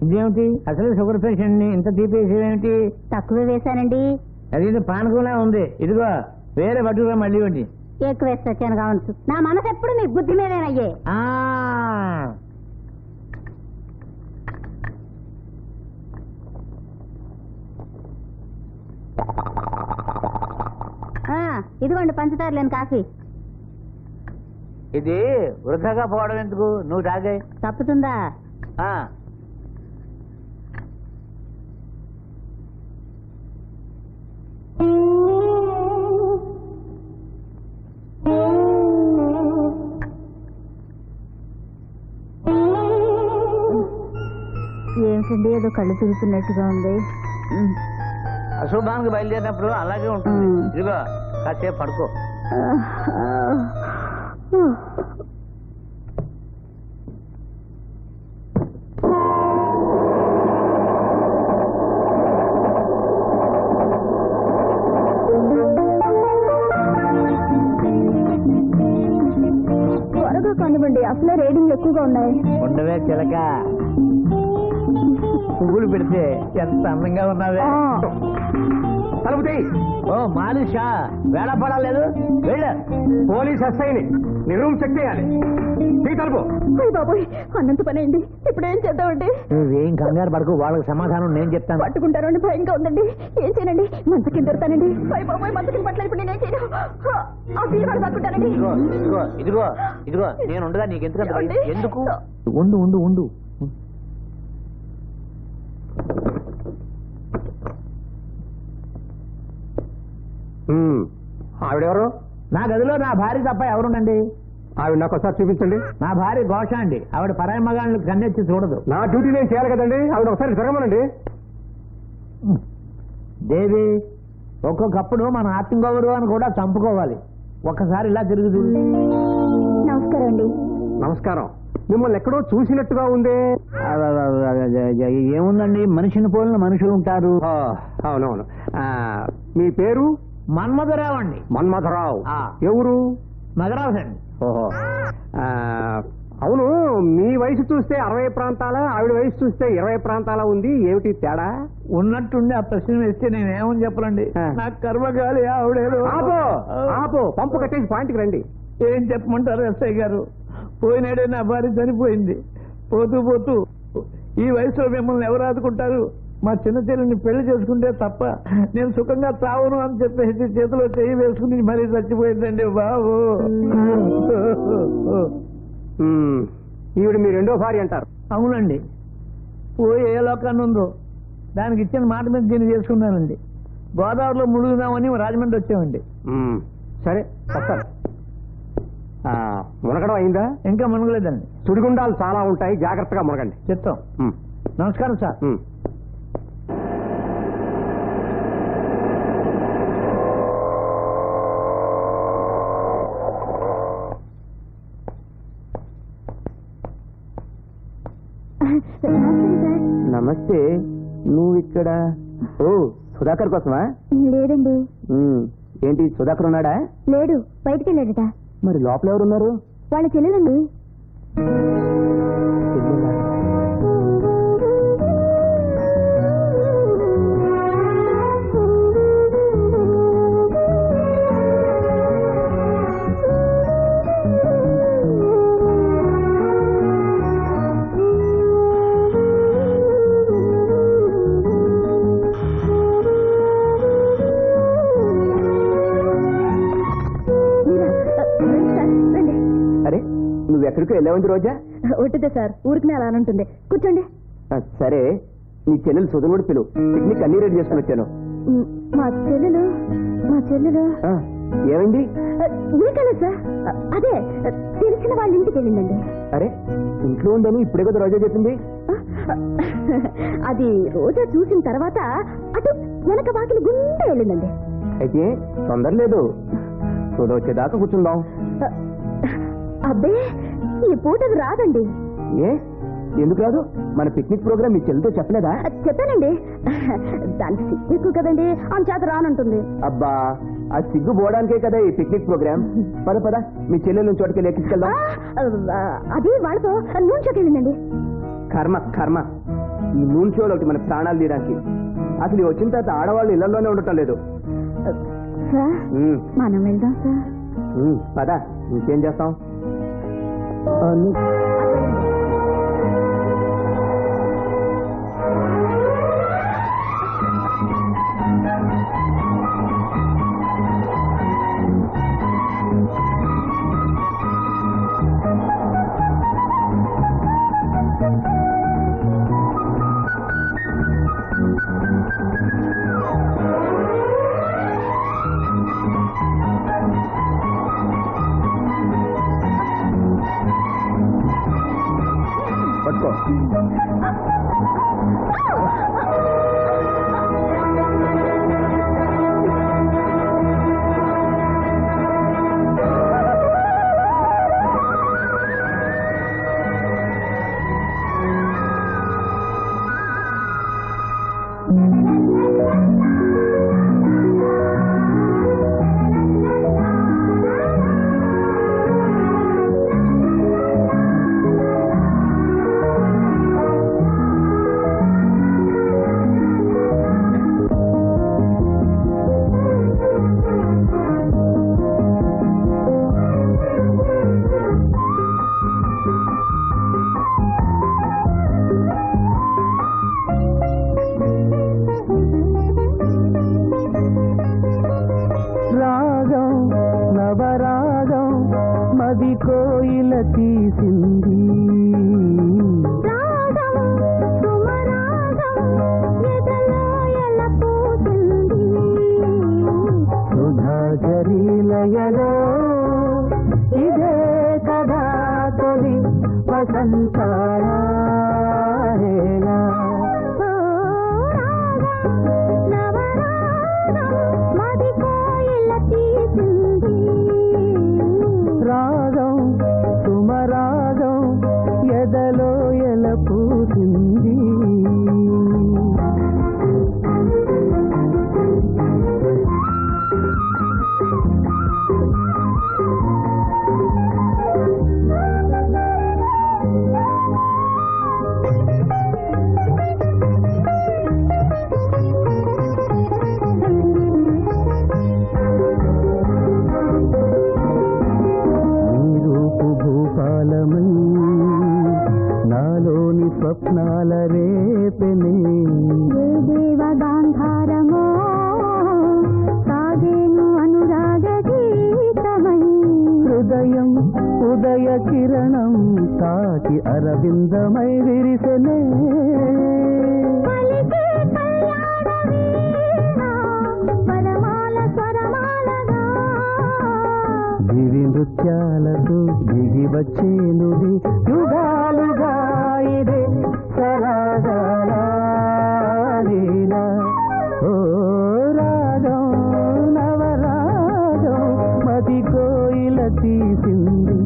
ఇదేమిటి అసలు sugar patient ని ఇంత తీపేసేదేమిటి? తక్కువ వేశానండి. అది పానకంలా ఉంది. ఇదిగో వేరే పట్టుకురా మళ్ళీ వండి. ఎక్కువ వేస్తే వచ్చాను కావచ్చు. నా మనసు ఎప్పుడు నీ బుద్ధి మీదేనయ్యే. ఇదిగోండి పంచదార లేని కాఫీ. ఇది వృధాగా పోవడం ఎందుకు? నువ్వు తాగే. తప్పుతుందా? ఏమిటండి ఏదో కళ్ళు తిరుగుతున్నట్టుగా ఉంది. అశుభానికి బయలుదేరినప్పుడు అలాగే ఉంటుంది. ఇదిగో కాసేపు పడుకో. త్వరగా కానివ్వండి, అసలే రేటింగ్ ఎక్కువగా ఉన్నాయి. ఉండవే చిలక, పువ్వులు పెడితే ఎంత అందంగా ఉన్నావే. ఓ మాలిషా, వేళ పడాలేదు. వెళ్ళ పోలీస్ ఎస్ఐని నీ రూమ్ చెక్ చేయాలి. తలుపు. బాబోయ్, అన్నంత పని అయింది. ఇప్పుడు ఏం చేద్దామండి? నువ్వేం కంగారు పడకు, వాళ్ళకి సమాధానం నేను చెప్తాను. పట్టుకుంటారు అని భయంగా ఉందండి. ఏం చేయనండి? మంచ కింద దొరుకుతానండి. బాబోయ్, మంచ కింద పట్ల ఇప్పుడు నేనేం చేయను. ఆ పిల్లవాడు పట్టుకుంటానండి. ఇదిగో నేను ఉండగా నీకు ఎందుకు? ఉండు ఉండు ఉండు. ఆవిడెవరు? నా గదిలో నా భార్య తప్ప ఎవరుండండి? ఆవిడ నాకు ఒకసారి చూపించండి. నా భార్య ఘోష అండి. ఆవిడ పరాయి మగాళ్ళని కన్నెత్తి చూడదు. నా డ్యూటీ నేను చేయాలి కదండి. ఆవిడ ఒకసారి జరగమనండి. దేవి, ఒక్కొక్కప్పుడు మన ఆత్మగౌరవాన్ని కూడా చంపుకోవాలి. ఒక్కసారి ఇలా తిరుగుతూ. నమస్కారం అండి. నమస్కారం. మిమ్మల్ని ఎక్కడో చూసినట్టుగా ఉందే. ఏముందండి, మనిషిని పోలిన మనుషులు ఉంటారు. అవునవును. మీ పేరు? మన్మధరావు అండి. మన్మధరావు. ఎవరు? మధరావు అండి. ఓహో. అవును, మీ వయసు చూస్తే 60 ప్రాంతాల, ఆవిడ వయసు చూస్తే 20 ప్రాంతాల ఉంది. ఏమిటి తేడా? ఉన్నట్టుండి ఆ ప్రశ్న వేస్తే నేనేమని చెప్పలండి. నాకు కర్మగాలి ఆవిడేదో. ఆపో, పంపు కట్టేసి పాయింట్కి రండి. ఏం చెప్పమంటారు ఎస్ఐ గారు? పోయినాడే నా భార్య చనిపోయింది. పోతూ పోతూ ఈ వయసులో మిమ్మల్ని ఎవరు ఆదుకుంటారు? మా చిన్న చెల్లిని పెళ్లి చేసుకుంటే తప్ప నేను సుఖంగా తావును అని చెప్పేసి చేతిలో చేయి వేసుకుని మరీ చచ్చిపోయిందండి బాబు. ఈవిడ మీ రెండో భార్య అంటారు? అవునండి. పోయి ఏ లోకాన్ని ఉందో దానికి ఇచ్చిన మాట మీద దీన్ని చేసుకున్నానండి. గోదావరిలో మునుగుదామని రాజమండ్రి వచ్చామండి. సరే, వస్తాను. మునగడం అయిందా? ఇంకా మునగలేదండి. సుడిగుండాలు చాలా ఉంటాయి, జాగ్రత్తగా మునగండి. చెప్తాం. నమస్కారం సార్. నమస్తే. నువ్వు ఇక్కడ? ఓ, సుధాకర్ కోసమా? లేదండి. ఏంటి, సుధాకర్ ఉన్నాడా? లేడు, బయటికి వెళ్ళాడట. మరి లోపల ఎవరున్నారు? వాళ్ళ చెల్లెలండి. ఎక్కడికి వెళ్ళావండి రోజా? ఒట్టిదే సార్, ఊరికి అలా ఉంటుంది. కూర్చోండి. సరే, నీ చెల్లెలు సుధనుడు పిలువు. పిక్నిక్ అన్ని రెడీ చేసుకుని వచ్చాను. మా చెల్లెలు ఏమైంది? ఊరికెళ్ళదు సార్. అదే తెలిసిన వాళ్ళ ఇంటికి వెళ్ళిందండి. అరే, ఇంట్లో ఉందని ఇప్పుడే కదా రోజా చెప్పింది. అది రోజా చూసిన తర్వాత అటు వెనక వాకిలి గుండె వెళ్ళిందండి. అయితే తొందర లేదు, సుధ వచ్చేదాకా కూర్చుందాం. అబ్బే, ఈ పూటకు రాదండి. ఏ, ఎందుకు రాదు? మన పిక్నిక్ ప్రోగ్రామ్ మీ చెల్లితో చెప్పలేదా? చెప్పానండి. దానికి సిగ్గు ఎక్కువ కదండి, అంచేత రానంటుంది. అబ్బా, ఆ సిగ్గు పోవడానికే కదా ఈ పిక్నిక్ ప్రోగ్రామ్. పద పద, మీ చెల్లెలు చోటుకెళ్ళి ఎక్కించుకెళ్దాం. అది వాళ్ళతో నూనె వెళ్ళిందండి. కర్మ కర్మ, ఈ మూన్ షోలో ఒకటి మన ప్రాణాలు తీయడానికి. అసలు ఈ వచ్చిన తర్వాత ఆడవాళ్ళు ఇళ్లలోనే ఉండటం లేదు. సార్ ఉమ్, మనం వెళ్దాం సార్. పద ఇంకేం చేస్తాం. పట్టుకో. నవరాగం మది కోయిల తీసింది. సుధాచరీలయలో ఇదే కదా తొలి వసంతాల రాగం సుమరాగం ఎదలో ఎల పూసింది. నాలోని స్వప్నాల రేపెనే దేవగాంధారమో సాగేను అనురాగ గీతమై. హృదయం ఉదయ కిరణం తాకి అరవిందమై విరిసెనే. దివి నృత్యాలతో దిగి వచ్చేనుది యుగాలుగా ఇదే సరాగాల లీలా. ఓ రాగం నవరాగం మది కోయిల తీసింది.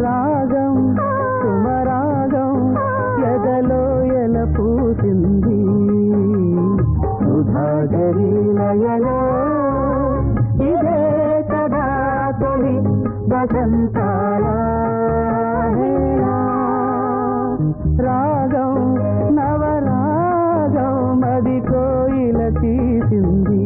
రాగం సుమరాగం ఎదలో ఎల పూసింది. సుధాచరీలయలో ఇదే కదా తొలి వసంతాల రాగం నవరాగం మది కోయిల తీసింది.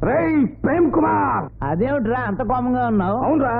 రేయ్ ప్రేమ్ కుమార్, అదేమిట్రా అంత కోపంగా ఉన్నావు? అవునరా